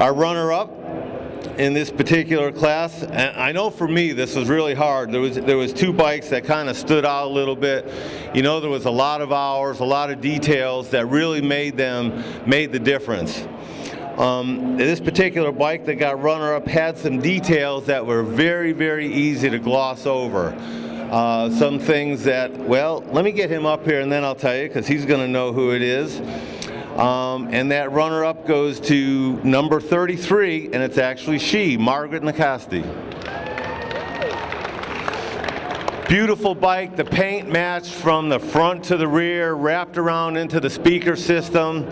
Our runner-up in this particular class, and I know for me this was really hard. There was two bikes that kind of stood out a little bit. You know, there was a lot of hours, a lot of details that really made the difference. This particular bike that got runner-up had some details that were very, very easy to gloss over. Some things that, well, let me get him up here and then I'll tell you, because he's going to know who it is. And that runner-up goes to number 33, and it's actually she, Margaret Nacasti. Beautiful bike. The paint matched from the front to the rear, wrapped around into the speaker system.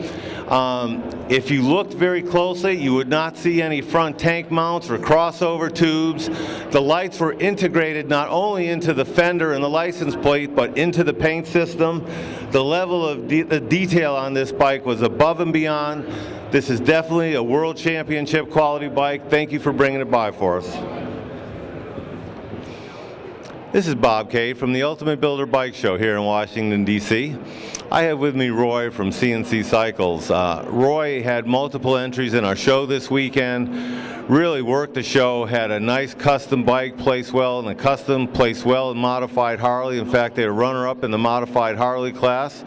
If you looked very closely, you would not see any front tank mounts or crossover tubes. The lights were integrated not only into the fender and the license plate, but into the paint system. The level of the detail on this bike was above and beyond. This is definitely a world championship quality bike. Thank you for bringing it by for us. This is Bob Cade from the Ultimate Builder Bike Show here in Washington, D.C. I have with me Roy from CNC Cycles. Roy had multiple entries in our show this weekend, really worked the show, had a nice custom bike, placed well in the custom, placed well in modified Harley. In fact, they were runner-up in the modified Harley class.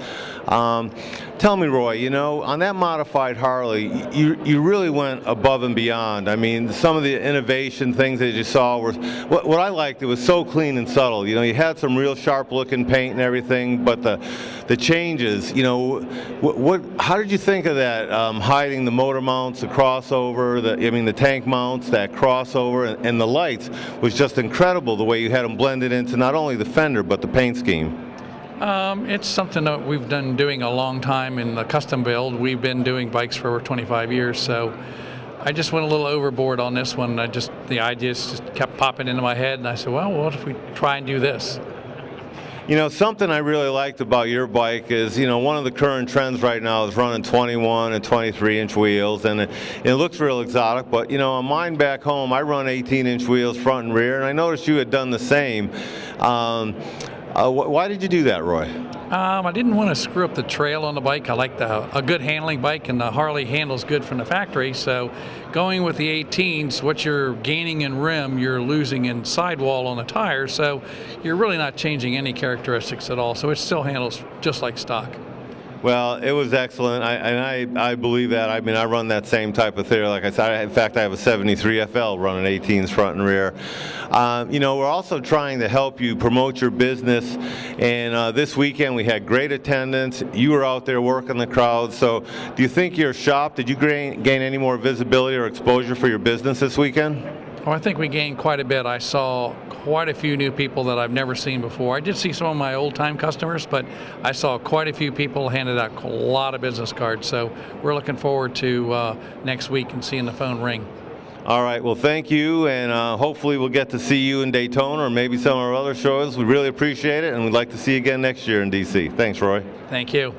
Tell me, Roy, you know, on that modified Harley, you really went above and beyond. I mean, some of the innovation things that you saw were, what I liked, it was so clean and subtle. You know, you had some real sharp looking paint and everything, but the changes, you know, how did you think of that, hiding the motor mounts, the crossover, the tank mounts, that crossover, and the lights was just incredible the way you had them blended into not only the fender, but the paint scheme. It's something that we've been doing a long time in the custom build. We've been doing bikes for over 25 years, so I just went a little overboard on this one. The ideas just kept popping into my head, and I said, well, what if we try and do this? You know, something I really liked about your bike is, you know, one of the current trends right now is running 21 and 23-inch wheels, and it looks real exotic, but, you know, on mine back home, I run 18-inch wheels front and rear, and I noticed you had done the same. Why did you do that, Roy? I didn't want to screw up the trail on the bike. I like a good handling bike, and the Harley handles good from the factory. So going with the 18s, what you're gaining in rim, you're losing in sidewall on the tire. So you're really not changing any characteristics at all. So it still handles just like stock. Well, it was excellent, I believe that. I mean, I run that same type of theory. Like I said, in fact, I have a 73 FL running 18s front and rear. You know, we're also trying to help you promote your business, and this weekend we had great attendance. You were out there working the crowd. So do you think your shop, did you gain any more visibility or exposure for your business this weekend? Oh, I think we gained quite a bit. I saw quite a few new people that I've never seen before. I did see some of my old-time customers, but I saw quite a few people, handed out a lot of business cards. So we're looking forward to next week and seeing the phone ring. All right, well, thank you, and hopefully we'll get to see you in Daytona or maybe some of our other shows. We really appreciate it, and we'd like to see you again next year in D.C. Thanks, Roy. Thank you.